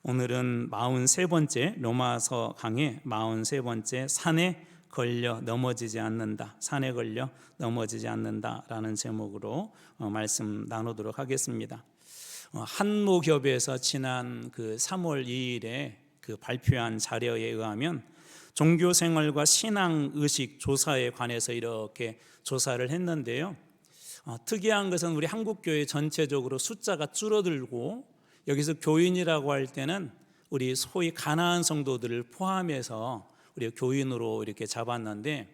오늘은 43번째 로마서 강의 43번째 산에 걸려 넘어지지 않는다. 산에 걸려 넘어지지 않는다라는 제목으로 말씀 나누도록 하겠습니다. 한목협에서 지난 3월 2일에 발표한 자료에 의하면 종교생활과 신앙의식 조사에 관해서 이렇게 조사를 했는데요. 특이한 것은 우리 한국교회 전체적으로 숫자가 줄어들고, 여기서 교인이라고 할 때는 우리 소위 가나안 성도들을 포함해서 우리 교인으로 이렇게 잡았는데,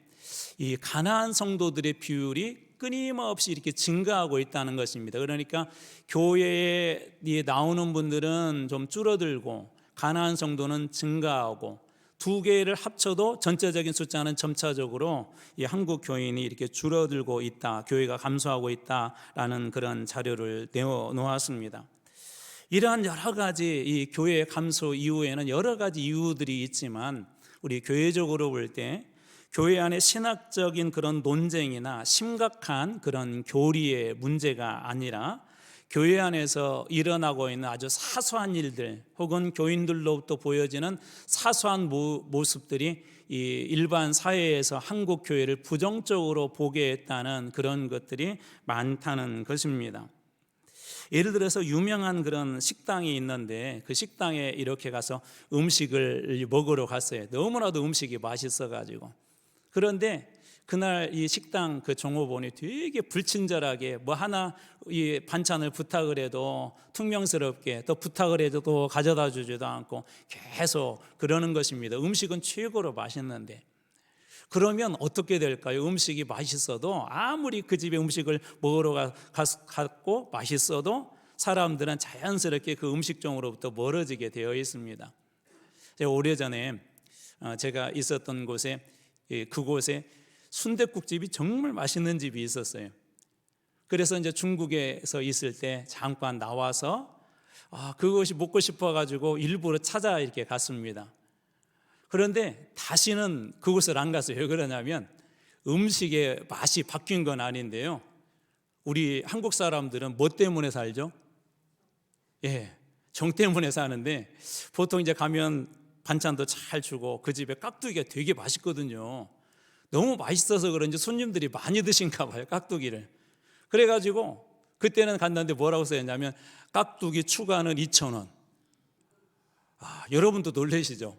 이 가나안 성도들의 비율이 끊임없이 이렇게 증가하고 있다는 것입니다. 그러니까 교회에 나오는 분들은 좀 줄어들고 가나안 성도는 증가하고, 두 개를 합쳐도 전체적인 숫자는 점차적으로 이 한국 교인이 이렇게 줄어들고 있다, 교회가 감소하고 있다라는 그런 자료를 내놓았습니다. 이러한 여러 가지 이 교회 감소 이후에는 여러 가지 이유들이 있지만, 우리 교회적으로 볼 때 교회 안에 신학적인 그런 논쟁이나 심각한 그런 교리의 문제가 아니라 교회 안에서 일어나고 있는 아주 사소한 일들, 혹은 교인들로부터 보여지는 사소한 모습들이 이 일반 사회에서 한국 교회를 부정적으로 보게 했다는 그런 것들이 많다는 것입니다. 예를 들어서 유명한 그런 식당이 있는데, 그 식당에 이렇게 가서 음식을 먹으러 갔어요. 너무나도 음식이 맛있어가지고. 그런데 그날 이 식당 종업원이 되게 불친절하게 하나 이 반찬을 부탁을 해도 퉁명스럽게, 또 부탁을 해도 또 가져다 주지도 않고 계속 그러는 것입니다. 음식은 최고로 맛있는데. 그러면 어떻게 될까요? 음식이 맛있어도, 아무리 그 집에 음식을 먹으러 갔고 맛있어도 사람들은 자연스럽게 그 음식점으로부터 멀어지게 되어 있습니다. 제가 오래전에 제가 있었던 곳에, 그곳에 순댓국집이 정말 맛있는 집이 있었어요. 그래서 이제 중국에서 있을 때 잠깐 나와서 그것이 먹고 싶어가지고 일부러 찾아 이렇게 갔습니다. 그런데 다시는 그곳을 안 갔어요. 왜 그러냐면 음식의 맛이 바뀐 건 아닌데요, 우리 한국 사람들은 뭐 때문에 살죠? 정 때문에 사는데, 보통 이제 가면 반찬도 잘 주고 그 집에 깍두기가 되게 맛있거든요. 너무 맛있어서 그런지 손님들이 많이 드신가 봐요, 깍두기를. 그래가지고 그때는 갔는데 뭐라고 써있냐면 깍두기 추가는 2,000원. 여러분도 놀라시죠?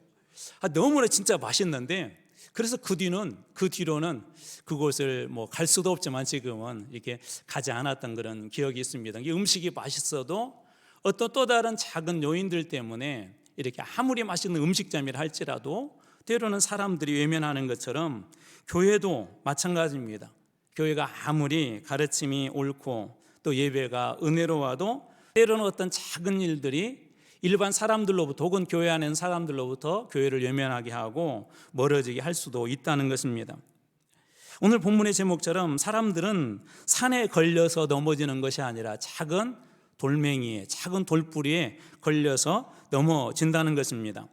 너무나 진짜 맛있는데, 그래서 그 뒤로는 그곳을 갈 수도 없지만 지금은 이렇게 가지 않았던 그런 기억이 있습니다. 음식이 맛있어도 어떤 또 다른 작은 요인들 때문에 이렇게 아무리 맛있는 음식점이라 할지라도 때로는 사람들이 외면하는 것처럼 교회도 마찬가지입니다. 교회가 아무리 가르침이 옳고 또 예배가 은혜로워도 때로는 어떤 작은 일들이 일반 사람들로부터, 혹은 교회 안에 있는 사람들로부터 교회를 외면하게 하고 멀어지게 할 수도 있다는 것입니다. 오늘 본문의 제목처럼 사람들은 산에 걸려서 넘어지는 것이 아니라 작은 돌멩이에, 작은 돌뿌리에 걸려서 넘어진다는 것입니다.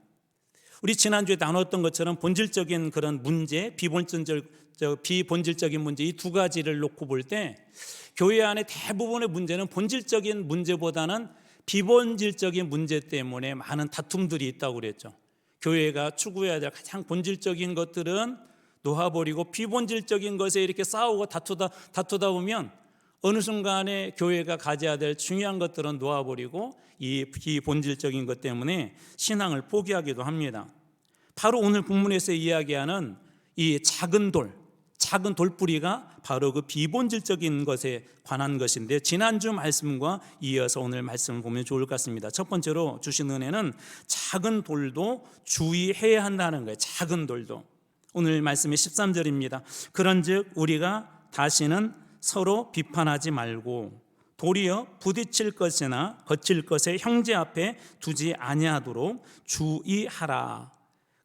우리 지난주에 나눴던 것처럼 본질적인 그런 문제, 비본질적인 문제, 이 두 가지를 놓고 볼 때 교회 안에 대부분의 문제는 본질적인 문제보다는 비본질적인 문제 때문에 많은 다툼들이 있다고 그랬죠. 교회가 추구해야 될 가장 본질적인 것들은 놓아버리고 비본질적인 것에 이렇게 싸우고 다투다 보면 어느 순간에 교회가 가져야 될 중요한 것들은 놓아버리고 이 비본질적인 것 때문에 신앙을 포기하기도 합니다. 바로 오늘 본문에서 이야기하는 이 작은 돌뿌리가 바로 그 비본질적인 것에 관한 것인데, 지난주 말씀과 이어서 오늘 말씀을 보면 좋을 것 같습니다. 첫 번째로 주신 은혜는 작은 돌도 주의해야 한다는 거예요. 작은 돌도. 오늘 말씀의 13절입니다. 그런즉 우리가 다시는 서로 비판하지 말고 도리어 부딪힐 것이나 거칠 것에 형제 앞에 두지 아니하도록 주의하라.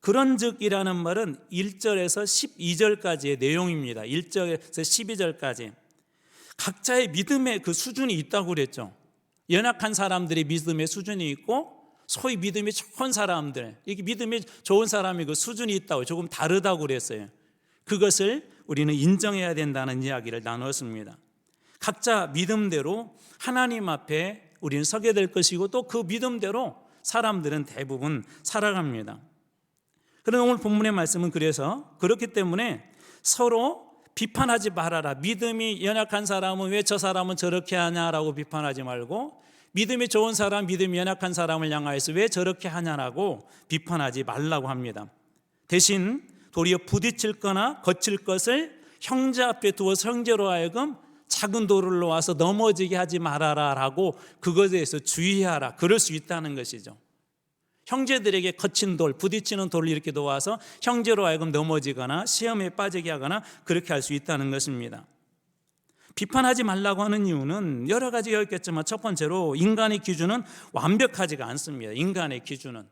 그런즉이라는 말은 1절에서 12절까지의 내용입니다. 1절에서 12절까지 각자의 믿음의 그 수준이 있다고 그랬죠. 연약한 사람들의 믿음의 수준이 있고, 소위 믿음이 좋은 사람들, 이게 믿음이 좋은 사람이 그 수준이 있다고, 조금 다르다고 그랬어요. 그것을 우리는 인정해야 된다는 이야기를 나눴습니다. 각자 믿음대로 하나님 앞에 우리는 서게 될 것이고, 또 그 믿음대로 사람들은 대부분 살아갑니다. 그런데 오늘 본문의 말씀은 그래서 그렇기 때문에 서로 비판하지 말아라. 믿음이 연약한 사람은 왜 저 사람은 저렇게 하냐라고 비판하지 말고, 믿음이 좋은 사람, 믿음이 연약한 사람을 향하여서 왜 저렇게 하냐라고 비판하지 말라고 합니다. 대신 도리어 부딪힐 거나 거칠 것을 형제 앞에 두어서 형제로 하여금 작은 돌을 놓아서 넘어지게 하지 말아라라고 그것에 대해서 주의하라. 그럴 수 있다는 것이죠. 형제들에게 거친 돌, 부딪히는 돌을 이렇게 놓아서 형제로 하여금 넘어지거나 시험에 빠지게 하거나 그렇게 할 수 있다는 것입니다. 비판하지 말라고 하는 이유는 여러 가지가 있겠지만 첫 번째로 인간의 기준은 완벽하지가 않습니다. 인간의 기준은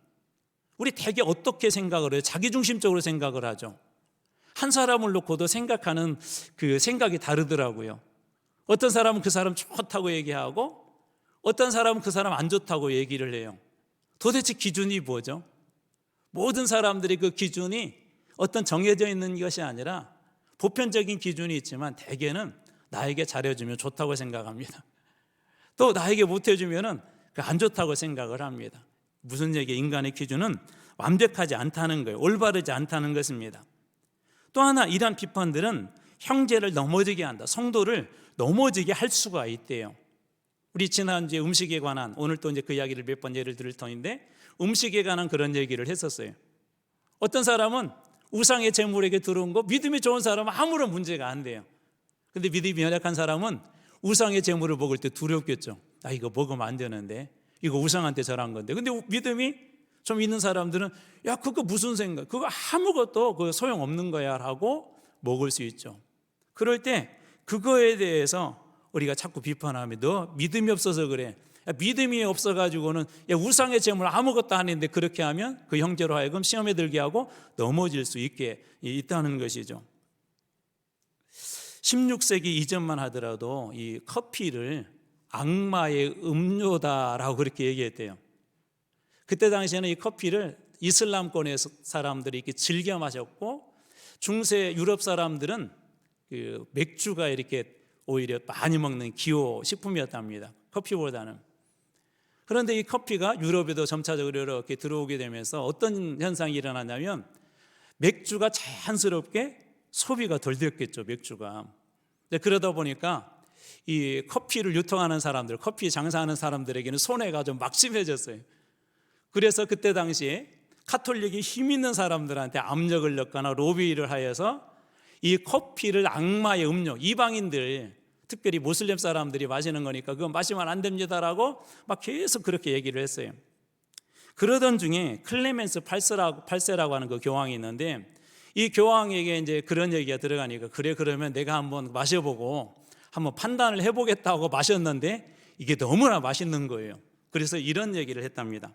우리 대개 어떻게 생각을 해요? 자기중심적으로 생각을 하죠. 한 사람을 놓고도 생각하는 그 생각이 다르더라고요. 어떤 사람은 그 사람 좋다고 얘기하고 어떤 사람은 그 사람 안 좋다고 얘기를 해요. 도대체 기준이 뭐죠? 모든 사람들이 그 기준이 어떤 정해져 있는 것이 아니라 보편적인 기준이 있지만 대개는 나에게 잘해주면 좋다고 생각합니다. 또 나에게 못해주면 안 좋다고 생각을 합니다. 무슨 얘기예요? 인간의 기준은 완벽하지 않다는 거예요. 올바르지 않다는 것입니다. 또 하나 이러한 비판들은 형제를 넘어지게 한다. 성도를 넘어지게 할 수가 있대요. 우리 지난주에 음식에 관한, 오늘 또 이제 그 이야기를 몇 번 예를 들을 터인데 음식에 관한 그런 얘기를 했었어요. 어떤 사람은 우상의 제물에게 들어온 거 믿음이 좋은 사람은 아무런 문제가 안 돼요. 근데 믿음이 연약한 사람은 우상의 제물을 먹을 때 두렵겠죠. 나 이거 먹으면 안 되는데, 이거 우상한테 절한 건데. 근데 믿음이 좀 있는 사람들은 야 그거 무슨 생각, 그거 아무것도 그 소용없는 거야 라고 먹을 수 있죠. 그럴 때 그거에 대해서 우리가 자꾸 비판하면 너 믿음이 없어서 그래. 야, 믿음이 없어가지고는 야, 우상의 제물 아무것도 안 했는데 그렇게 하면 그 형제로 하여금 시험에 들게 하고 넘어질 수 있게 있다는 것이죠. 16세기 이전만 하더라도 이 커피를 악마의 음료다라고 그렇게 얘기했대요. 그때 당시에는 이 커피를 이슬람권의 사람들이 이렇게 즐겨 마셨고 중세 유럽 사람들은 그 맥주가 이렇게 오히려 많이 먹는 기호 식품이었답니다. 커피보다는. 그런데 이 커피가 유럽에도 점차적으로 이렇게 들어오게 되면서 어떤 현상이 일어나냐면 맥주가 자연스럽게 소비가 덜 됐겠죠. 맥주가. 그러다 보니까 이 커피를 유통하는 사람들, 커피 장사하는 사람들에게는 손해가 좀 막심해졌어요. 그래서 그때 당시에 카톨릭이 힘 있는 사람들한테 압력을 넣거나 로비를 하여서 이 커피를 악마의 음료, 이방인들 특별히 모슬렘 사람들이 마시는 거니까 그건 마시면 안 됩니다라고 막 계속 그렇게 얘기를 했어요. 그러던 중에 클레멘스 8세라고 하는 그 교황이 있는데 이 교황에게 이제 그런 얘기가 들어가니까 그래 그러면 내가 한번 마셔보고 한번 판단을 해보겠다고 마셨는데 이게 너무나 맛있는 거예요. 그래서 이런 얘기를 했답니다.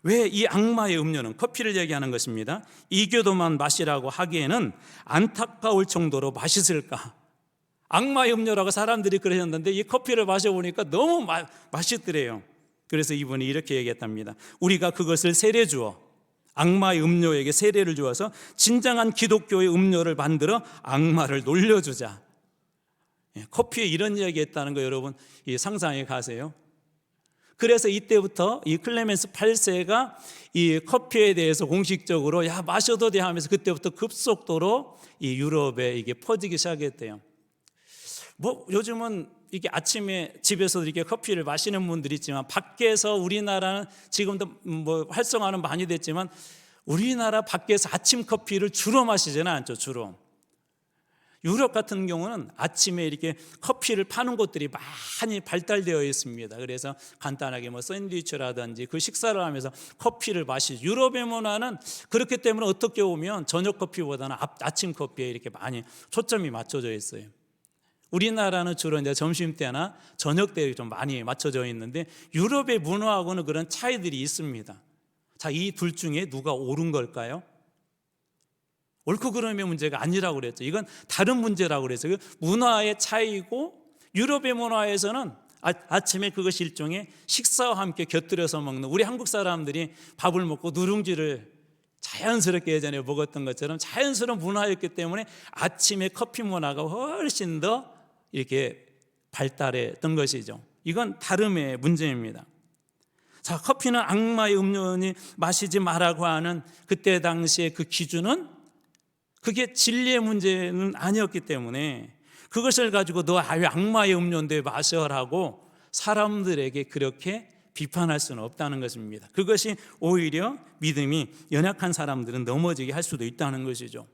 왜 이 악마의 음료는 커피를 얘기하는 것입니다. 이교도만 마시라고 하기에는 안타까울 정도로 맛있을까? 악마의 음료라고 사람들이 그러셨는데 이 커피를 마셔보니까 너무 맛있더래요. 그래서 이분이 이렇게 얘기했답니다. 우리가 그것을 세례 주어 악마의 음료에게 세례를 주어서 진정한 기독교의 음료를 만들어 악마를 놀려주자. 커피에 이런 이야기했다는 거 여러분 상상해 가세요. 그래서 이때부터 이 클레멘스 8세가 이 커피에 대해서 공식적으로 야 마셔도 돼 하면서 그때부터 급속도로 이 유럽에 이게 퍼지기 시작했대요. 뭐 요즘은 이게 아침에 집에서 이렇게 커피를 마시는 분들이 있지만 밖에서 우리나라는 지금도 뭐 활성화는 많이 됐지만 우리나라 밖에서 아침 커피를 주로 마시지는 않죠. 주로 유럽 같은 경우는 아침에 이렇게 커피를 파는 곳들이 많이 발달되어 있습니다. 그래서 간단하게 뭐 샌드위치라든지 그 식사를 하면서 커피를 마시죠. 유럽의 문화는 그렇기 때문에 어떻게 보면 저녁 커피보다는 아침 커피에 이렇게 많이 초점이 맞춰져 있어요. 우리나라는 주로 이제 점심때나 저녁때에 좀 많이 맞춰져 있는데 유럽의 문화하고는 그런 차이들이 있습니다. 자, 이 둘 중에 누가 옳은 걸까요? 옳고 그름의 문제가 아니라고 그랬죠. 이건 다른 문제라고 그랬어요. 문화의 차이고 유럽의 문화에서는 아침에 그것이 일종의 식사와 함께 곁들여서 먹는 우리 한국 사람들이 밥을 먹고 누룽지를 자연스럽게 예전에 먹었던 것처럼 자연스러운 문화였기 때문에 아침에 커피 문화가 훨씬 더 이렇게 발달했던 것이죠. 이건 다름의 문제입니다. 자, 커피는 악마의 음료니 마시지 말라고 하는 그때 당시에 그 기준은 그게 진리의 문제는 아니었기 때문에 그것을 가지고 너 아예 악마의 음료인데 마셔라고 사람들에게 그렇게 비판할 수는 없다는 것입니다. 그것이 오히려 믿음이 연약한 사람들은 넘어지게 할 수도 있다는 것이죠.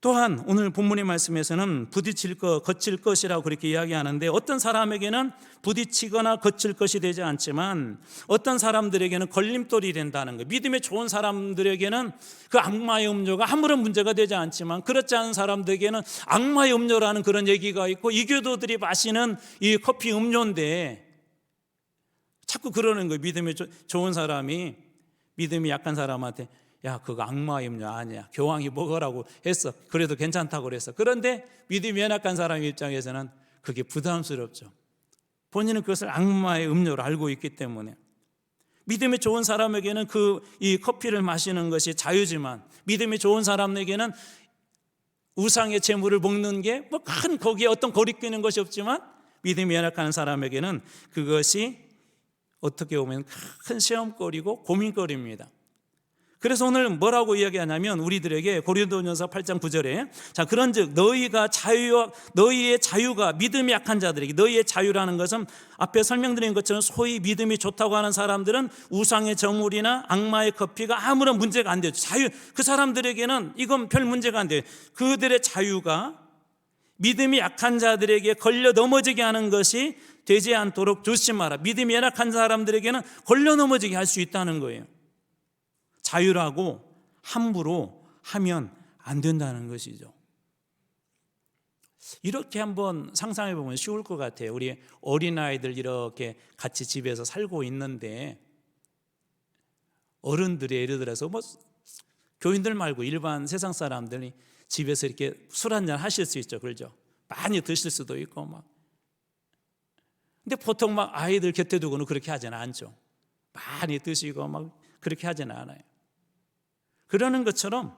또한 오늘 본문의 말씀에서는 부딪힐 것, 거칠 것이라고 그렇게 이야기하는데 어떤 사람에게는 부딪히거나 거칠 것이 되지 않지만 어떤 사람들에게는 걸림돌이 된다는 거예요. 믿음이 좋은 사람들에게는 그 악마의 음료가 아무런 문제가 되지 않지만 그렇지 않은 사람들에게는 악마의 음료라는 그런 얘기가 있고 이 교도들이 마시는 이 커피 음료인데 자꾸 그러는 거예요. 믿음이 좋은 사람이 믿음이 약한 사람한테 야, 그거 악마의 음료 아니야. 교황이 먹으라고 했어. 그래도 괜찮다고 그랬어. 그런데 믿음이 연약한 사람 입장에서는 그게 부담스럽죠. 본인은 그것을 악마의 음료로 알고 있기 때문에. 믿음이 좋은 사람에게는 이 커피를 마시는 것이 자유지만 믿음이 좋은 사람에게는 우상의 제물을 먹는 게 뭐 큰 거기에 어떤 거리끼는 것이 없지만 믿음이 연약한 사람에게는 그것이 어떻게 보면 큰 시험거리고 고민거리입니다. 그래서 오늘 뭐라고 이야기하냐면 우리들에게 고린도전서 8장 9절에 자 그런즉 너희의 자유가 믿음이 약한 자들에게 너희의 자유라는 것은 앞에 설명드린 것처럼 소위 믿음이 좋다고 하는 사람들은 우상의 저물이나 악마의 커피가 아무런 문제가 안 돼요. 자유 그 사람들에게는 이건 별 문제가 안 돼요. 그들의 자유가 믿음이 약한 자들에게 걸려 넘어지게 하는 것이 되지 않도록 조심하라. 믿음이 연약한 사람들에게는 걸려 넘어지게 할 수 있다는 거예요. 자유라고 함부로 하면 안 된다는 것이죠. 이렇게 한번 상상해 보면 쉬울 것 같아요. 우리 어린아이들 이렇게 같이 집에서 살고 있는데 어른들이 예를 들어서 뭐 교인들 말고 일반 세상 사람들이 집에서 이렇게 술 한잔 하실 수 있죠. 그렇죠? 많이 드실 수도 있고 막. 근데 보통 막 아이들 곁에 두고는 그렇게 하지는 않죠. 많이 드시고 막 그렇게 하지는 않아요. 그러는 것처럼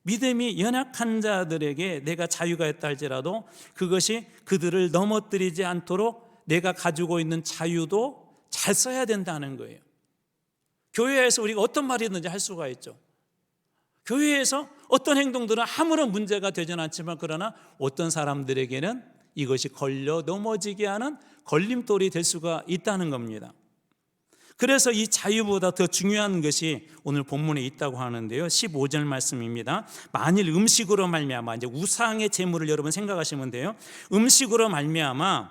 믿음이 연약한 자들에게 내가 자유가 있다 할지라도 그것이 그들을 넘어뜨리지 않도록 내가 가지고 있는 자유도 잘 써야 된다는 거예요. 교회에서 우리가 어떤 말이든지 할 수가 있죠. 교회에서 어떤 행동들은 아무런 문제가 되지는 않지만 그러나 어떤 사람들에게는 이것이 걸려 넘어지게 하는 걸림돌이 될 수가 있다는 겁니다. 그래서 이 자유보다 더 중요한 것이 오늘 본문에 있다고 하는데요. 15절 말씀입니다. 만일 음식으로 말미암아 이제 우상의 재물을 여러분 생각하시면 돼요. 음식으로 말미암아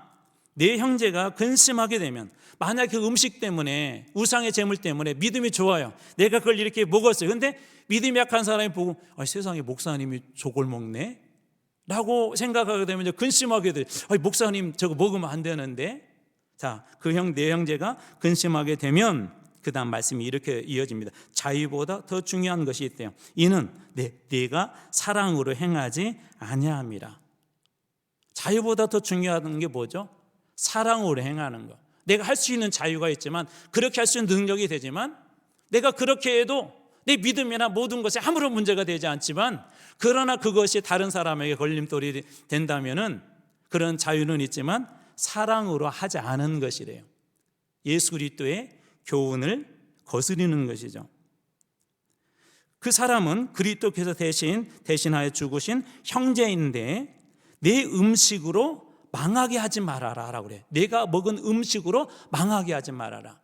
내 형제가 근심하게 되면 만약 그 음식 때문에 우상의 재물 때문에 믿음이 좋아요. 내가 그걸 이렇게 먹었어요. 근데 믿음이 약한 사람이 보고 세상에 목사님이 저걸 먹네? 라고 생각하게 되면 근심하게 돼요. 목사님 저거 먹으면 안 되는데. 자, 내 형제가 근심하게 되면 그 다음 말씀이 이렇게 이어집니다. 자유보다 더 중요한 것이 있대요. 이는 내가 사랑으로 행하지 아니함이라. 자유보다 더 중요한 게 뭐죠? 사랑으로 행하는 것. 내가 할 수 있는 자유가 있지만 그렇게 할 수 있는 능력이 되지만 내가 그렇게 해도 내 믿음이나 모든 것에 아무런 문제가 되지 않지만 그러나 그것이 다른 사람에게 걸림돌이 된다면은 그런 자유는 있지만 사랑으로 하지 않은 것이래요. 예수 그리스도의 교훈을 거스리는 것이죠. 그 사람은 그리스도께서 대신하여 죽으신 형제인데 내 음식으로 망하게 하지 말아라 라고 그래요. 내가 먹은 음식으로 망하게 하지 말아라.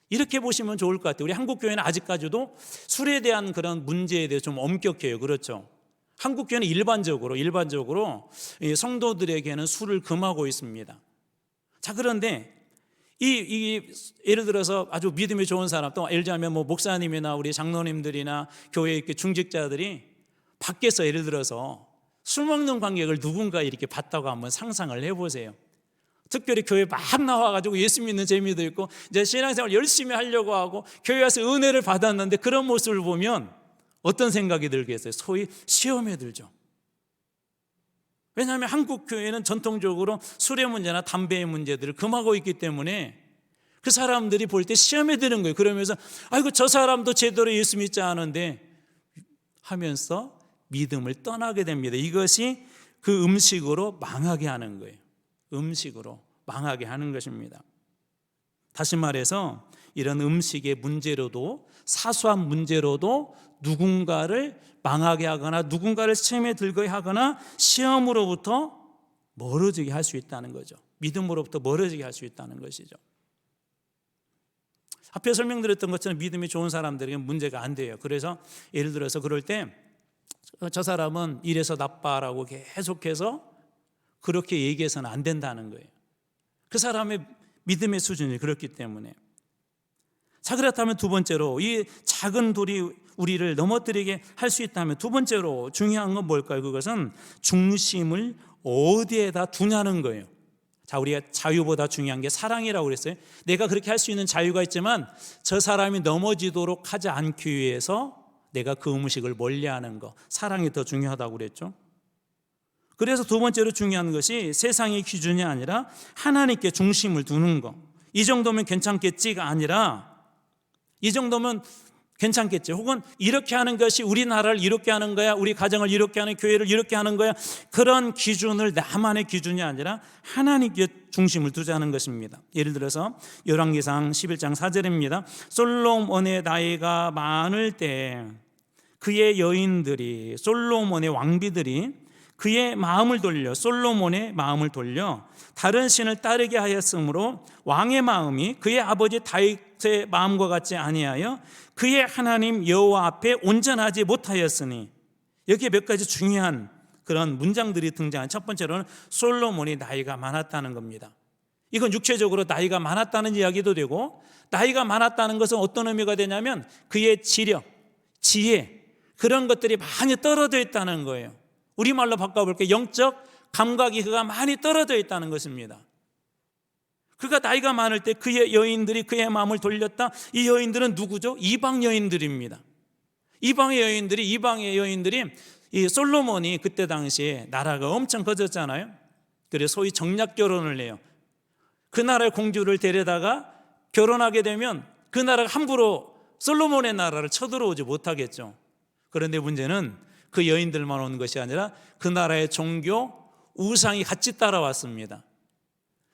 이렇게 보시면 좋을 것 같아요. 우리 한국교회는 아직까지도 술에 대한 그런 문제에 대해서 좀 엄격해요. 그렇죠? 한국교회는 일반적으로 성도들에게는 술을 금하고 있습니다. 자, 그런데 예를 들어서 아주 믿음이 좋은 사람, 또 예를 들면 뭐 목사님이나 우리 장로님들이나 교회 중직자들이 밖에서 예를 들어서 술 먹는 관객을 누군가 이렇게 봤다고 한번 상상을 해보세요. 특별히 교회 막 나와가지고 예수 믿는 재미도 있고 이제 신앙생활 열심히 하려고 하고 교회 와서 은혜를 받았는데 그런 모습을 보면 어떤 생각이 들겠어요? 소위 시험에 들죠. 왜냐하면 한국 교회는 전통적으로 술의 문제나 담배의 문제들을 금하고 있기 때문에 그 사람들이 볼 때 시험에 드는 거예요. 그러면서 아이고 저 사람도 제대로 예수 믿지 않은데 하면서 믿음을 떠나게 됩니다. 이것이 그 음식으로 망하게 하는 거예요. 음식으로 망하게 하는 것입니다. 다시 말해서 이런 음식의 문제로도, 사소한 문제로도 누군가를 망하게 하거나 누군가를 시험에 들게 하거나 시험으로부터 멀어지게 할 수 있다는 거죠. 믿음으로부터 멀어지게 할 수 있다는 것이죠. 앞에 설명드렸던 것처럼 믿음이 좋은 사람들에게 문제가 안 돼요. 그래서 예를 들어서 그럴 때 저 사람은 이래서 나빠라고 계속해서 그렇게 얘기해서는 안 된다는 거예요. 그 사람의 믿음의 수준이 그렇기 때문에. 자, 그렇다면 두 번째로 이 작은 돌이 우리를 넘어뜨리게 할 수 있다면 두 번째로 중요한 건 뭘까요? 그것은 중심을 어디에다 두냐는 거예요. 자, 우리가 자유보다 중요한 게 사랑이라고 그랬어요. 내가 그렇게 할 수 있는 자유가 있지만 저 사람이 넘어지도록 하지 않기 위해서 내가 그 음식을 멀리하는 거, 사랑이 더 중요하다고 그랬죠. 그래서 두 번째로 중요한 것이 세상의 기준이 아니라 하나님께 중심을 두는 거. 이 정도면 괜찮겠지가 아니라 이 정도면 괜찮겠지. 혹은 이렇게 하는 것이 우리나라를 이렇게 하는 거야, 우리 가정을 이렇게 하는, 교회를 이렇게 하는 거야. 그런 기준을 나만의 기준이 아니라 하나님께 중심을 두자는 것입니다. 예를 들어서 열왕기상 11장 4절입니다. 솔로몬의 나이가 많을 때 그의 여인들이, 솔로몬의 왕비들이 그의 마음을 돌려, 솔로몬의 마음을 돌려 다른 신을 따르게 하였으므로 왕의 마음이 그의 아버지 다윗의 마음과 같지 아니하여 그의 하나님 여호와 앞에 온전하지 못하였으니. 여기에 몇 가지 중요한 그런 문장들이 등장한. 첫 번째로는 솔로몬이 나이가 많았다는 겁니다. 이건 육체적으로 나이가 많았다는 이야기도 되고, 나이가 많았다는 것은 어떤 의미가 되냐면 그의 지력, 지혜, 그런 것들이 많이 떨어져 있다는 거예요. 우리말로 바꿔볼게요. 영적 감각이 그가 많이 떨어져 있다는 것입니다. 그가 나이가 많을 때 그의 여인들이 그의 마음을 돌렸다. 이 여인들은 누구죠? 이방 여인들입니다. 이방의 여인들이 이 솔로몬이 그때 당시에 나라가 엄청 커졌잖아요. 그래서 소위 정략 결혼을 해요. 그 나라의 공주를 데려다가 결혼하게 되면 그 나라가 함부로 솔로몬의 나라를 쳐들어오지 못하겠죠. 그런데 문제는 그 여인들만 오는 것이 아니라 그 나라의 종교, 우상이 같이 따라왔습니다.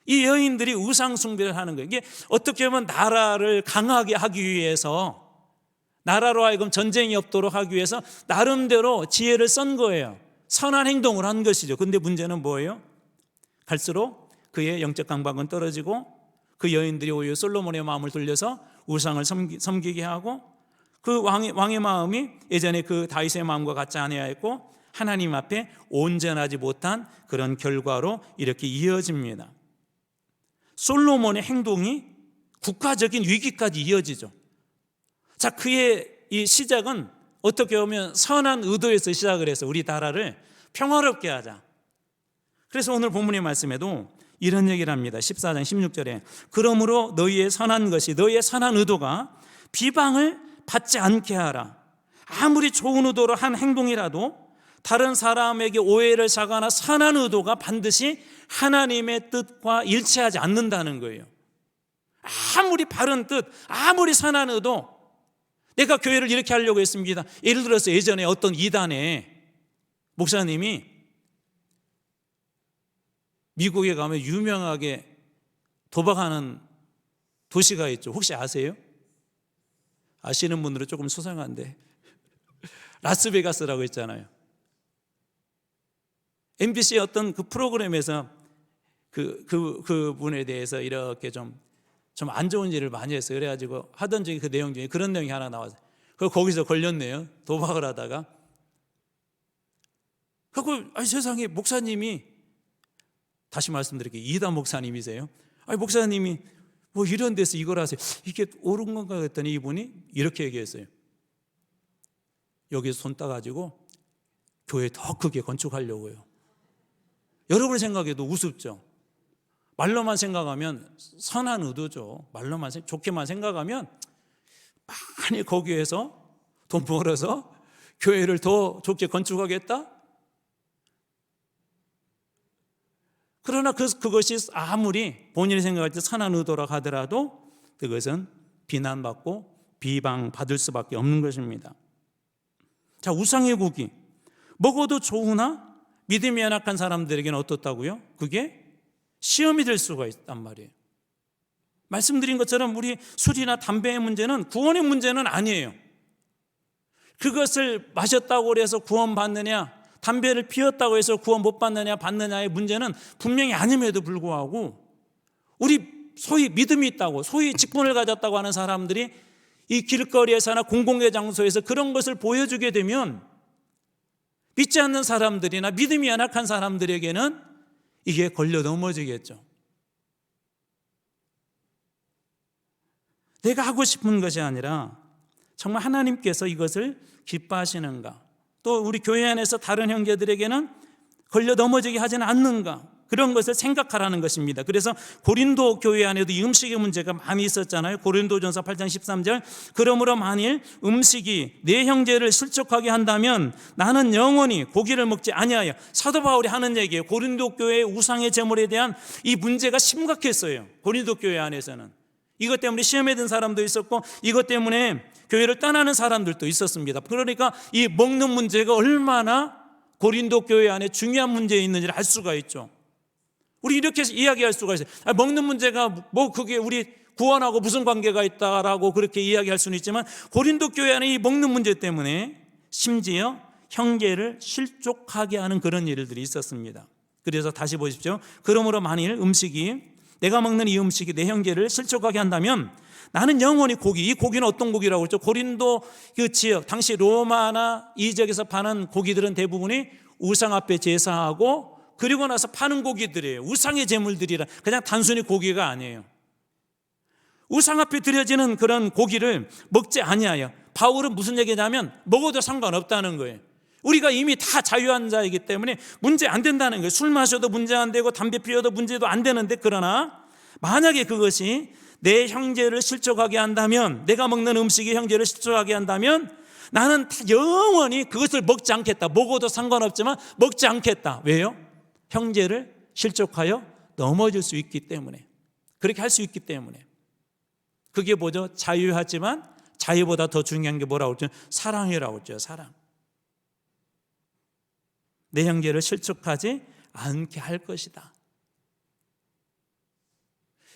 이 여인들이 우상 숭배를 하는 거예요. 이게 어떻게 보면 나라를 강하게 하기 위해서, 나라로 하여금 전쟁이 없도록 하기 위해서 나름대로 지혜를 쓴 거예요. 선한 행동을 한 것이죠. 근데 문제는 뭐예요? 갈수록 그의 영적 감각은 떨어지고 그 여인들이 오히려 솔로몬의 마음을 돌려서 우상을 섬기게 하고, 그 왕의 마음이 예전에 그 다윗의 마음과 같지 아니하였고 하나님 앞에 온전하지 못한 그런 결과로 이렇게 이어집니다. 솔로몬의 행동이 국가적인 위기까지 이어지죠. 자, 그의 이 시작은 어떻게 보면 선한 의도에서 시작을 해서 우리 나라를 평화롭게 하자. 그래서 오늘 본문의 말씀에도 이런 얘기를 합니다. 14장 16절에 그러므로 너희의 선한 것이, 너희의 선한 의도가 비방을 받지 않게 하라. 아무리 좋은 의도로 한 행동이라도 다른 사람에게 오해를 사거나 선한 의도가 반드시 하나님의 뜻과 일치하지 않는다는 거예요. 아무리 바른 뜻, 아무리 선한 의도, 내가 교회를 이렇게 하려고 했습니다. 예를 들어서 예전에 어떤 이단의 목사님이 미국에 가면 유명하게 도박하는 도시가 있죠. 혹시 아세요? 아시는 분들은 조금 수상한데 라스베가스라고 했잖아요. MBC의 어떤 그 프로그램에서 그 분에 대해서 이렇게 좀 안 좋은 일을 많이 했어요. 그래가지고 하던 중에 그 내용 중에 그런 내용이 하나 나왔어요. 거기서 걸렸네요. 도박을 하다가. 그리고 세상에 목사님이, 다시 말씀드릴게요. 이단 목사님이세요. 목사님이 뭐 이런 데서 이걸 하세요. 이게 옳은 건가 했더니 이분이 이렇게 얘기했어요. 여기서 손 따가지고 교회 더 크게 건축하려고요. 여러분 생각해도 우습죠. 말로만 생각하면 선한 의도죠. 말로만 좋게만 생각하면 많이 거기에서 돈 벌어서 교회를 더 좋게 건축하겠다? 그러나 그것이 아무리 본인이 생각할 때 선한 의도라고 하더라도 그것은 비난받고 비방받을 수밖에 없는 것입니다. 자, 우상의 고기 먹어도 좋으나 믿음이 연약한 사람들에게는 어떻다고요? 그게 시험이 될 수가 있단 말이에요. 말씀드린 것처럼 우리 술이나 담배의 문제는 구원의 문제는 아니에요. 그것을 마셨다고 해서 구원받느냐, 담배를 피웠다고 해서 구원 못 받느냐 받느냐의 문제는 분명히 아님에도 불구하고 우리 소위 믿음이 있다고, 소위 직분을 가졌다고 하는 사람들이 이 길거리에서나 공공의 장소에서 그런 것을 보여주게 되면 믿지 않는 사람들이나 믿음이 연약한 사람들에게는 이게 걸려 넘어지겠죠. 내가 하고 싶은 것이 아니라 정말 하나님께서 이것을 기뻐하시는가, 또 우리 교회 안에서 다른 형제들에게는 걸려 넘어지게 하지는 않는가, 그런 것을 생각하라는 것입니다. 그래서 고린도 교회 안에도 이 음식의 문제가 많이 있었잖아요. 고린도전서 8장 13절, 그러므로 만일 음식이 내 형제를 실족하게 한다면 나는 영원히 고기를 먹지 아니하여. 사도 바울이 하는 얘기예요. 고린도 교회의 우상의 제물에 대한 이 문제가 심각했어요. 고린도 교회 안에서는 이것 때문에 시험에 든 사람도 있었고 이것 때문에 교회를 떠나는 사람들도 있었습니다. 그러니까 이 먹는 문제가 얼마나 고린도 교회 안에 중요한 문제에 있는지를 알 수가 있죠. 우리 이렇게 이야기할 수가 있어요. 먹는 문제가 뭐 그게 우리 구원하고 무슨 관계가 있다라고 그렇게 이야기할 수는 있지만 고린도 교회 안에 이 먹는 문제 때문에 심지어 형제를 실족하게 하는 그런 일들이 있었습니다. 그래서 다시 보십시오. 그러므로 만일 내가 먹는 이 음식이 내 형제를 실족하게 한다면 나는 영원히 이 고기는 어떤 고기라고 그랬죠? 고린도 그 지역, 당시 로마나 이 지역에서 파는 고기들은 대부분이 우상 앞에 제사하고 그리고 나서 파는 고기들이에요. 우상의 제물들이라, 그냥 단순히 고기가 아니에요. 우상 앞에 드려지는 그런 고기를 먹지 아니하여. 바울은 무슨 얘기냐면 먹어도 상관없다는 거예요. 우리가 이미 다 자유한 자이기 때문에 문제 안 된다는 거예요. 술 마셔도 문제 안 되고 담배 피워도 문제도 안 되는데, 그러나 만약에 그것이 내 형제를 실족하게 한다면, 내가 먹는 음식이 형제를 실족하게 한다면 나는 영원히 그것을 먹지 않겠다. 먹어도 상관없지만 먹지 않겠다. 왜요? 형제를 실족하여 넘어질 수 있기 때문에, 그렇게 할 수 있기 때문에. 그게 뭐죠? 자유하지만 자유보다 더 중요한 게 뭐라고 그러죠? 사랑이라고 그러죠. 사랑. 내 형제를 실족하지 않게 할 것이다.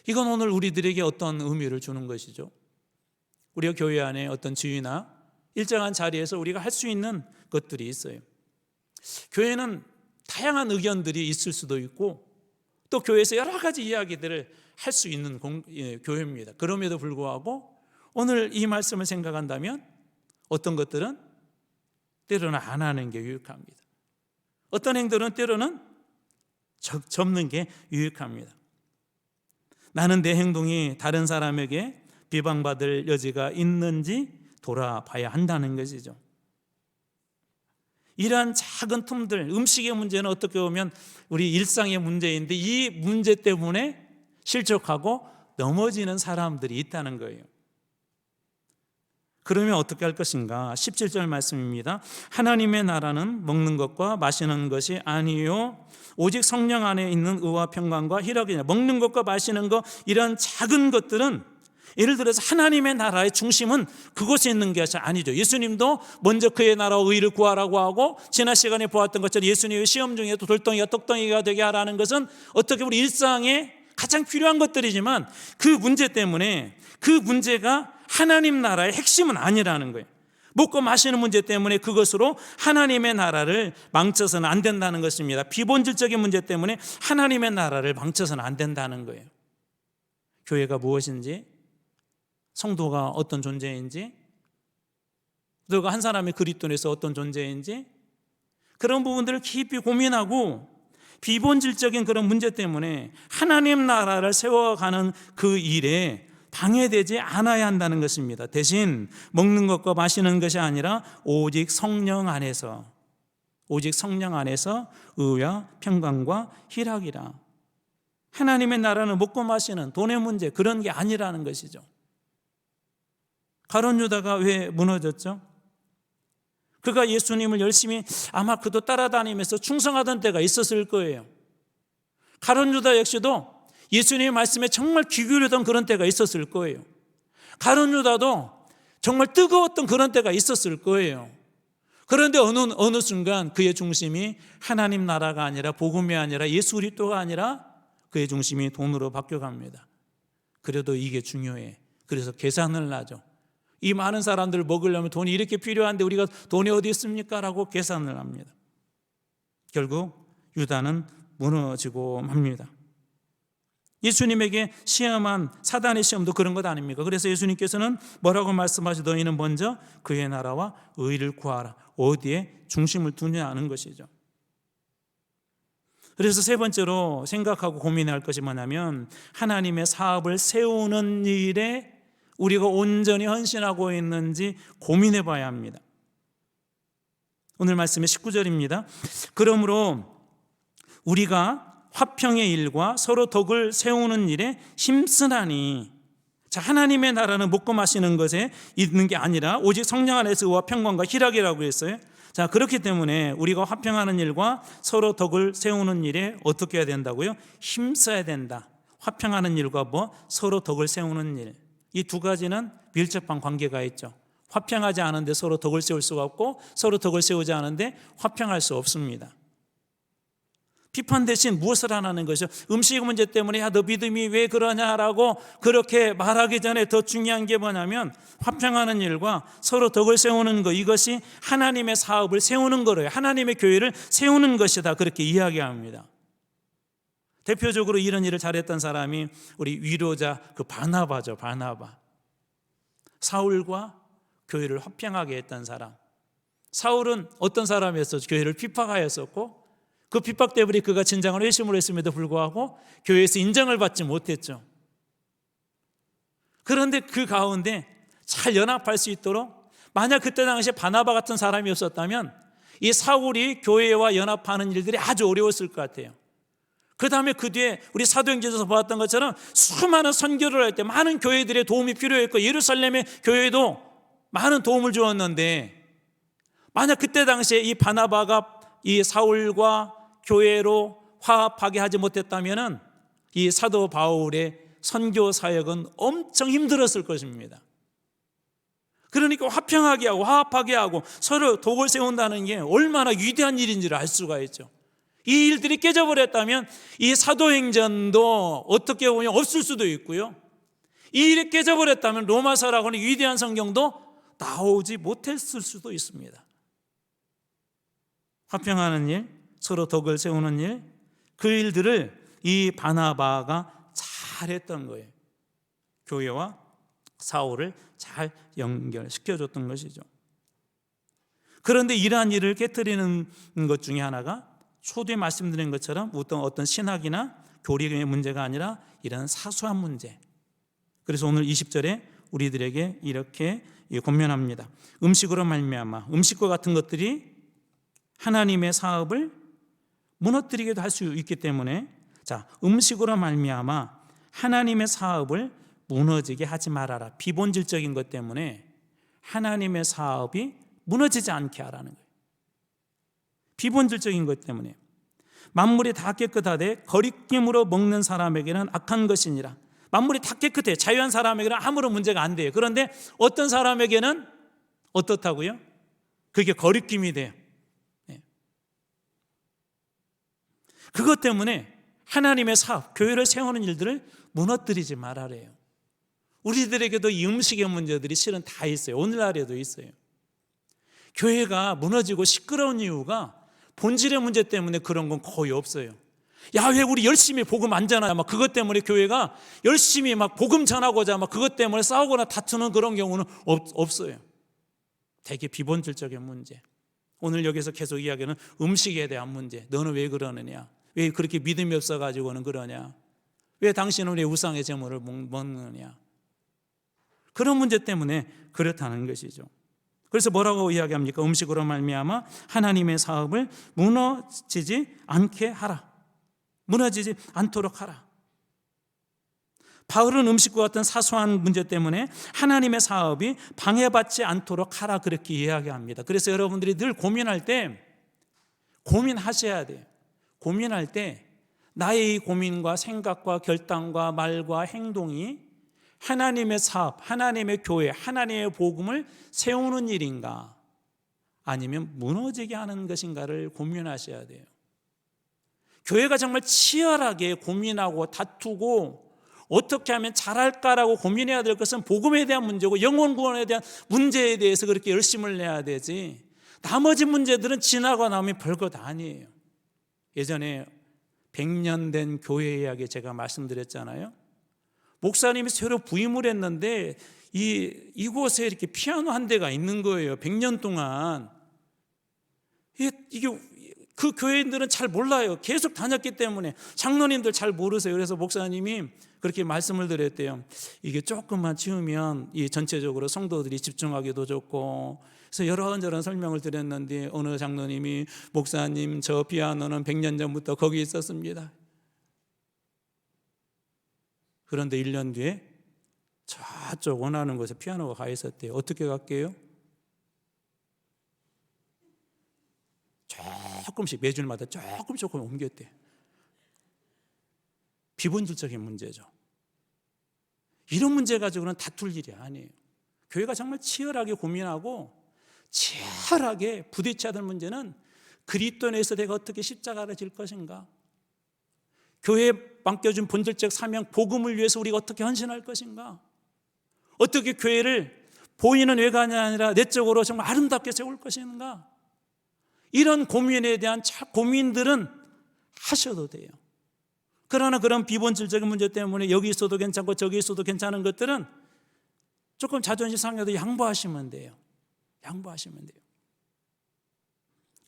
이건 오늘 우리들에게 어떤 의미를 주는 것이죠? 우리가 교회 안에 어떤 지위나 일정한 자리에서 우리가 할 수 있는 것들이 있어요. 교회는 다양한 의견들이 있을 수도 있고 또 교회에서 여러 가지 이야기들을 할 수 있는 교회입니다. 그럼에도 불구하고 오늘 이 말씀을 생각한다면 어떤 것들은 때로는 안 하는 게 유익합니다. 어떤 행동은 때로는 접는 게 유익합니다. 나는 내 행동이 다른 사람에게 비방받을 여지가 있는지 돌아봐야 한다는 것이죠. 이러한 작은 틈들, 음식의 문제는 어떻게 보면 우리 일상의 문제인데 이 문제 때문에 실족하고 넘어지는 사람들이 있다는 거예요. 그러면 어떻게 할 것인가? 17절 말씀입니다. 하나님의 나라는 먹는 것과 마시는 것이 아니요 오직 성령 안에 있는 의와 평강과 희락이냐. 먹는 것과 마시는 것, 이런 작은 것들은 예를 들어서 하나님의 나라의 중심은 그곳에 있는 것이 아니죠. 예수님도 먼저 그의 나라와 의를 구하라고 하고, 지난 시간에 보았던 것처럼 예수님의 시험 중에도 돌덩이가 떡덩이가 되게 하라는 것은 어떻게 우리 일상에 가장 필요한 것들이지만 그 문제 때문에 그 문제가 하나님 나라의 핵심은 아니라는 거예요. 먹고 마시는 문제 때문에 그것으로 하나님의 나라를 망쳐서는 안 된다는 것입니다. 비본질적인 문제 때문에 하나님의 나라를 망쳐서는 안 된다는 거예요. 교회가 무엇인지, 성도가 어떤 존재인지, 너가 한 사람의 그리스도에서 어떤 존재인지, 그런 부분들을 깊이 고민하고 비본질적인 그런 문제 때문에 하나님 나라를 세워가는 그 일에 방해되지 않아야 한다는 것입니다. 대신 먹는 것과 마시는 것이 아니라 오직 성령 안에서 의와 평강과 희락이라. 하나님의 나라는 먹고 마시는 돈의 문제, 그런 게 아니라는 것이죠. 가룟 유다가 왜 무너졌죠? 그가 예수님을 열심히 아마 그도 따라다니면서 충성하던 때가 있었을 거예요. 가룟 유다 역시도 예수님의 말씀에 정말 귀 기울이던 그런 때가 있었을 거예요. 가룟 유다도 정말 뜨거웠던 그런 때가 있었을 거예요. 그런데 어느 순간 그의 중심이 하나님 나라가 아니라 복음이 아니라 예수 그리스도가 아니라 그의 중심이 돈으로 바뀌어갑니다. 그래도 이게 중요해. 그래서 계산을 하죠. 이 많은 사람들을 먹으려면 돈이 이렇게 필요한데 우리가 돈이 어디 있습니까? 라고 계산을 합니다. 결국 유다는 무너지고 맙니다. 예수님에게 시험한 사단의 시험도 그런 것 아닙니까? 그래서 예수님께서는 뭐라고 말씀하시죠? 너희는 먼저 그의 나라와 의를 구하라. 어디에 중심을 두냐는 것이죠. 그래서 세 번째로 생각하고 고민해야 할 것이 뭐냐면 하나님의 사업을 세우는 일에 우리가 온전히 헌신하고 있는지 고민해 봐야 합니다. 오늘 말씀의 19절입니다. 그러므로 우리가 화평의 일과 서로 덕을 세우는 일에 힘쓰나니. 자, 하나님의 나라는 먹고 마시는 것에 있는 게 아니라 오직 성령 안에서 의와 평강과 희락이라고 했어요. 자, 그렇기 때문에 우리가 화평하는 일과 서로 덕을 세우는 일에 어떻게 해야 된다고요? 힘써야 된다. 화평하는 일과 서로 덕을 세우는 일. 이 두 가지는 밀접한 관계가 있죠. 화평하지 않은데 서로 덕을 세울 수가 없고 서로 덕을 세우지 않은데 화평할 수 없습니다. 비판 대신 무엇을 하라는 것이죠? 음식 문제 때문에 야, 너 믿음이 왜 그러냐라고 그렇게 말하기 전에 더 중요한 게 뭐냐면 화평하는 일과 서로 덕을 세우는 것, 이것이 하나님의 사업을 세우는 거래요. 하나님의 교회를 세우는 것이다, 그렇게 이야기합니다. 대표적으로 이런 일을 잘했던 사람이 우리 위로자 바나바죠. 바나바. 사울과 교회를 화평하게 했던 사람. 사울은 어떤 사람이었어? 교회를 핍박하였었고 그 핍박 때문에 그가 진정한 회심을 했음에도 불구하고 교회에서 인정을 받지 못했죠. 그런데 그 가운데 잘 연합할 수 있도록, 만약 그때 당시에 바나바 같은 사람이 없었다면 이 사울이 교회와 연합하는 일들이 아주 어려웠을 것 같아요. 그 다음에 그 뒤에 우리 사도행전에서 보았던 것처럼 수많은 선교를 할 때 많은 교회들의 도움이 필요했고 예루살렘의 교회도 많은 도움을 주었는데, 만약 그때 당시에 이 바나바가 이 사울과 교회로 화합하게 하지 못했다면 이 사도 바울의 선교 사역은 엄청 힘들었을 것입니다. 그러니까 화평하게 하고 화합하게 하고 서로 덕을 세운다는 게 얼마나 위대한 일인지를 알 수가 있죠. 이 일들이 깨져버렸다면 이 사도행전도 어떻게 보면 없을 수도 있고요, 이 일이 깨져버렸다면 로마서라고는 위대한 성경도 나오지 못했을 수도 있습니다. 화평하는 일, 서로 덕을 세우는 일, 그 일들을 이 바나바가 잘했던 거예요. 교회와 사울을 잘 연결시켜줬던 것이죠. 그런데 이러한 일을 깨트리는 것 중에 하나가 초두에 말씀드린 것처럼 어떤 신학이나 교리의 문제가 아니라 이런 사소한 문제. 그래서 오늘 20절에 우리들에게 이렇게 권면합니다. 음식으로 말미암아, 음식과 같은 것들이 하나님의 사업을 무너뜨리기도 할 수 있기 때문에, 자, 음식으로 말미암아 하나님의 사업을 무너지게 하지 말아라. 비본질적인 것 때문에 하나님의 사업이 무너지지 않게 하라는 거예요. 비본질적인 것 때문에. 만물이 다 깨끗하되 거리낌으로 먹는 사람에게는 악한 것이니라. 만물이 다 깨끗해. 자유한 사람에게는 아무런 문제가 안 돼요. 그런데 어떤 사람에게는 어떻다고요? 그게 거리낌이 돼요. 그것 때문에 하나님의 사업, 교회를 세우는 일들을 무너뜨리지 말아래요. 우리들에게도 이 음식의 문제들이 실은 다 있어요. 오늘날에도 있어요. 교회가 무너지고 시끄러운 이유가 본질의 문제 때문에 그런 건 거의 없어요. 야, 왜 우리 열심히 복음 안 전하냐, 막 그것 때문에 교회가 열심히 막 복음 전하고자 막 그것 때문에 싸우거나 다투는 그런 경우는 없어요. 되게 비본질적인 문제. 오늘 여기서 계속 이야기하는 음식에 대한 문제. 너는 왜 그러느냐? 왜 그렇게 믿음이 없어가지고는 그러냐? 왜 당신은 왜 우상의 제물을 먹느냐? 그런 문제 때문에 그렇다는 것이죠. 그래서 뭐라고 이야기합니까? 음식으로 말미암아 하나님의 사업을 무너지지 않게 하라. 무너지지 않도록 하라. 바울은 음식과 같은 사소한 문제 때문에 하나님의 사업이 방해받지 않도록 하라, 그렇게 이야기합니다. 그래서 여러분들이 늘 고민할 때 고민하셔야 돼요. 고민할 때 나의 이 고민과 생각과 결단과 말과 행동이 하나님의 사업, 하나님의 교회, 하나님의 복음을 세우는 일인가, 아니면 무너지게 하는 것인가를 고민하셔야 돼요. 교회가 정말 치열하게 고민하고 다투고 어떻게 하면 잘할까라고 고민해야 될 것은 복음에 대한 문제고 영혼 구원에 대한 문제에 대해서 그렇게 열심을 내야 되지, 나머지 문제들은 지나고 나면 별것 아니에요. 예전에 100년 된 교회 이야기 제가 말씀드렸잖아요. 목사님이 새로 부임을 했는데 이곳에 이렇게 피아노 한 대가 있는 거예요. 100년 동안. 이게 그 교회인들은 잘 몰라요. 계속 다녔기 때문에. 장로님들 잘 모르세요. 그래서 목사님이 그렇게 말씀을 드렸대요. 이게 조금만 치우면 이 전체적으로 성도들이 집중하기도 좋고, 그래서 여러저런 설명을 드렸는데 어느 장로님이 목사님 저 피아노는 100년 전부터 거기 있었습니다. 그런데 1년 뒤에 저쪽 원하는 곳에 피아노가 가 있었대요. 어떻게 갈게요? 조금씩 매주일마다 조금 옮겼대요. 비본질적인 문제죠. 이런 문제 가지고는 다툴 일이 아니에요. 교회가 정말 치열하게 고민하고 치열하게 부딪혀야 될 문제는 그리스도 안에서 내가 어떻게 십자가를 질 것인가, 교회에 맡겨준 본질적 사명 복음을 위해서 우리가 어떻게 헌신할 것인가, 어떻게 교회를 보이는 외관이 아니라 내적으로 정말 아름답게 세울 것인가, 이런 고민에 대한 고민들은 하셔도 돼요. 그러나 그런 비본질적인 문제 때문에 여기 있어도 괜찮고 저기 있어도 괜찮은 것들은 조금 자존심 상해도 양보하시면 돼요. 양보하시면 돼요.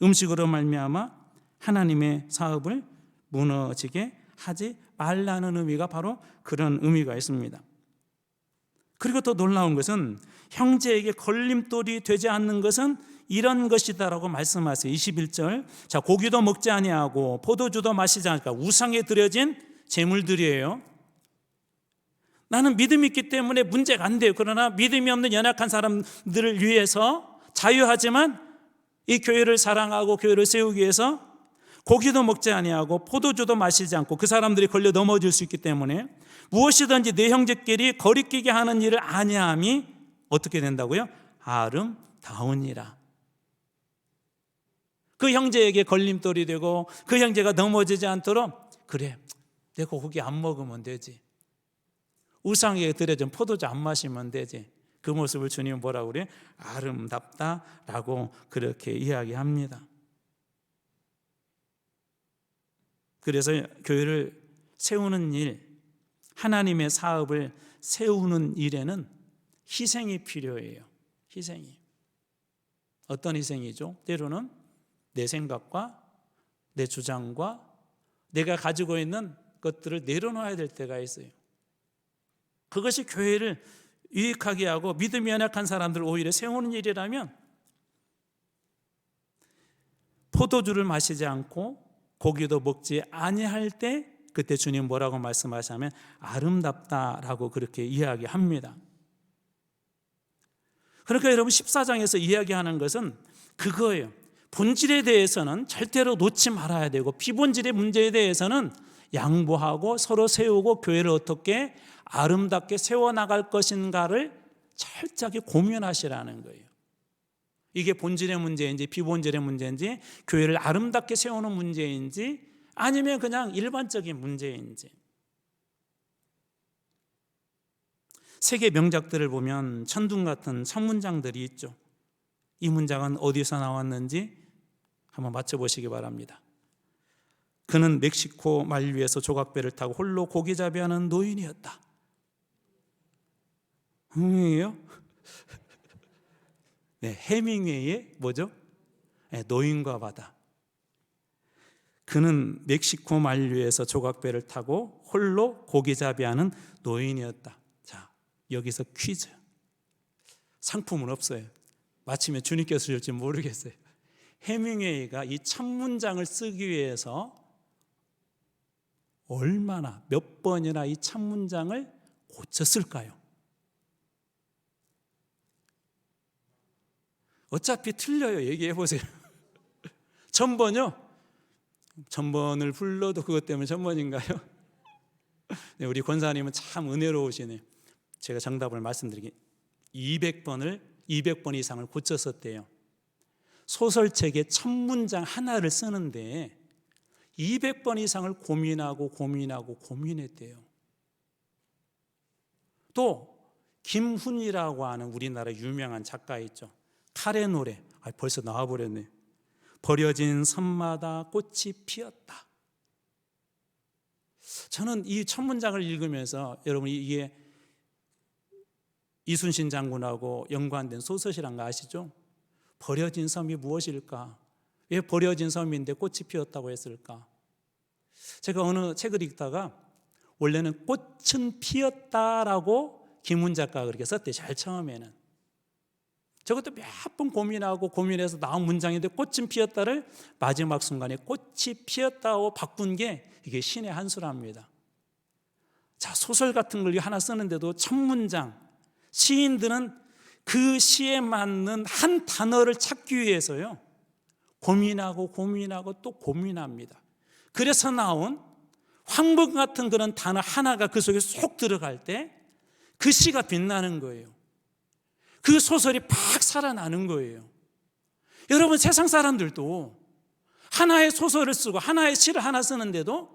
음식으로 말미암아 하나님의 사업을 무너지게 하지 말라는 의미가 바로 그런 의미가 있습니다. 그리고 더 놀라운 것은 형제에게 걸림돌이 되지 않는 것은 이런 것이다라고 말씀하세요. 21절. 자, 고기도 먹지 아니하고 포도주도 마시지 않을까. 우상에 드려진 제물들이에요. 나는 믿음이 있기 때문에 문제가 안 돼요. 그러나 믿음이 없는 연약한 사람들을 위해서 자유하지만 이 교회를 사랑하고 교회를 세우기 위해서 고기도 먹지 아니하고 포도주도 마시지 않고, 그 사람들이 걸려 넘어질 수 있기 때문에 무엇이든지 내 형제끼리 거리끼게 하는 일을 아니함이 어떻게 된다고요? 아름다우니라. 그 형제에게 걸림돌이 되고 그 형제가 넘어지지 않도록, 그래 내가 고기 안 먹으면 되지, 우상에게 드려진 포도주 안 마시면 되지, 그 모습을 주님은 뭐라고 그래요? 아름답다라고 그렇게 이야기합니다. 그래서 교회를 세우는 일, 하나님의 사업을 세우는 일에는 희생이 필요해요. 희생이. 어떤 희생이죠? 때로는 내 생각과 내 주장과 내가 가지고 있는 것들을 내려놓아야 될 때가 있어요. 그것이 교회를 유익하게 하고 믿음이 연약한 사람들을 오히려 세우는 일이라면, 포도주를 마시지 않고 고기도 먹지 아니할 때 그때 주님 뭐라고 말씀하시냐면 아름답다라고 그렇게 이야기합니다. 그러니까 여러분 14장에서 이야기하는 것은 그거예요. 본질에 대해서는 절대로 놓지 말아야 되고 비본질의 문제에 대해서는 양보하고 서로 세우고 교회를 어떻게 아름답게 세워나갈 것인가를 철저하게 고민하시라는 거예요. 이게 본질의 문제인지 비본질의 문제인지, 교회를 아름답게 세우는 문제인지 아니면 그냥 일반적인 문제인지. 세계 명작들을 보면 천둥 같은 선문장들이 있죠. 이 문장은 어디서 나왔는지 한번 맞춰보시기 바랍니다. 그는 멕시코 만류에서 조각배를 타고 홀로 고기잡이하는 노인이었다. 흥이에요? 네, 해밍웨이의 뭐죠? 네, 노인과 바다. 그는 멕시코 만류에서 조각배를 타고 홀로 고기잡이하는 노인이었다. 자, 여기서 퀴즈. 상품은 없어요. 마치면 주님께서 줄지 모르겠어요. 해밍웨이가 이 첫 문장을 쓰기 위해서 얼마나 몇 번이나 이 첫 문장을 고쳤을까요? 어차피 틀려요. 얘기해 보세요. 전번요? 전번을 불러도 그것 때문에 전번인가요? 네, 우리 권사님은 참 은혜로우시네요. 제가 정답을 말씀드리기 200번 이상을 고쳤었대요. 소설책의 첫 문장 하나를 쓰는데 200번 이상을 고민했대요. 또 김훈이라고 하는 우리나라 유명한 작가 있죠. 칼의 노래. 벌써 나와버렸네. 버려진 섬마다 꽃이 피었다. 저는 이 첫 문장을 읽으면서 여러분 이게 이순신 장군하고 연관된 소설이란 거 아시죠? 버려진 섬이 무엇일까? 왜 버려진 섬인데 꽃이 피었다고 했을까? 제가 어느 책을 읽다가 원래는 꽃은 피었다라고 김훈 작가가 그렇게 썼대. 제일 처음에는. 저것도 몇 번 고민하고 고민해서 나온 문장인데 꽃은 피었다를 마지막 순간에 꽃이 피었다고 바꾼 게 이게 신의 한 수랍니다. 자, 소설 같은 걸 하나 쓰는데도 첫 문장, 시인들은 그 시에 맞는 한 단어를 찾기 위해서요 고민하고 또 고민합니다. 그래서 나온 황금 같은 그런 단어 하나가 그 속에 쏙 들어갈 때 그 시가 빛나는 거예요. 그 소설이 팍 살아나는 거예요. 여러분, 세상 사람들도 하나의 소설을 쓰고 하나의 시를 하나 쓰는데도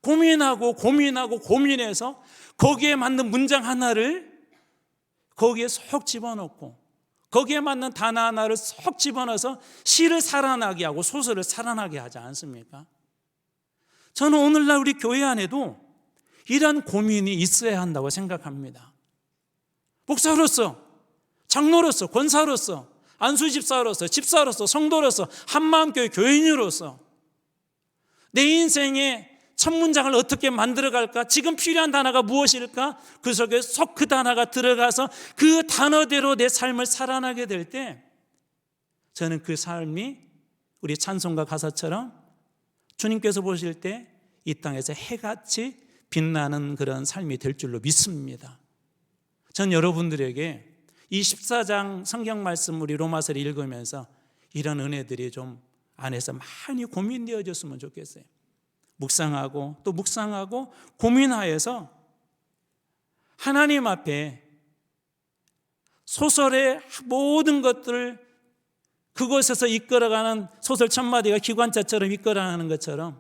고민해서 거기에 맞는 문장 하나를 거기에 쏙 집어넣고 거기에 맞는 단어 하나를 쏙 집어넣어서 시를 살아나게 하고 소설을 살아나게 하지 않습니까? 저는 오늘날 우리 교회 안에도 이런 고민이 있어야 한다고 생각합니다. 목사로서, 장로로서, 권사로서, 안수집사로서, 집사로서, 성도로서, 한마음교회 교인으로서 내 인생의 첫 문장을 어떻게 만들어갈까? 지금 필요한 단어가 무엇일까? 그 속에 쏙 그 단어가 들어가서 그 단어대로 내 삶을 살아나게 될 때 저는 그 삶이 우리 찬송가 가사처럼 주님께서 보실 때 이 땅에서 해같이 빛나는 그런 삶이 될 줄로 믿습니다. 전 여러분들에게 이 14장 성경 말씀 우리 로마서를 읽으면서 이런 은혜들이 좀 안에서 많이 고민되어졌으면 좋겠어요. 묵상하고 또 묵상하고 고민하여서 하나님 앞에 소설의 모든 것들을 그곳에서 이끌어가는 소설 첫 마디가 기관차처럼 이끌어가는 것처럼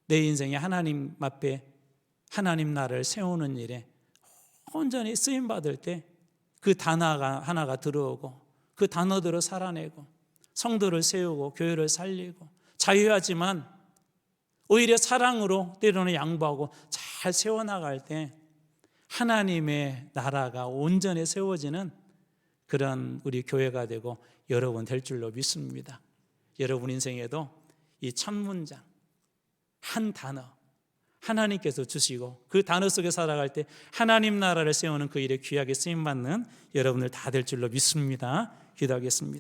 내 인생에 하나님 앞에 하나님 나라를 세우는 일에 온전히 쓰임받을 때 그 단어가 하나가 들어오고 그 단어대로 살아내고 성도를 세우고 교회를 살리고 자유하지만 오히려 사랑으로 때로는 양보하고 잘 세워나갈 때 하나님의 나라가 온전히 세워지는 그런 우리 교회가 되고 여러분 될 줄로 믿습니다. 여러분 인생에도 이 첫 문장 한 단어 하나님께서 주시고 그 단어 속에 살아갈 때 하나님 나라를 세우는 그 일에 귀하게 쓰임받는 여러분들 다 될 줄로 믿습니다. 기도하겠습니다.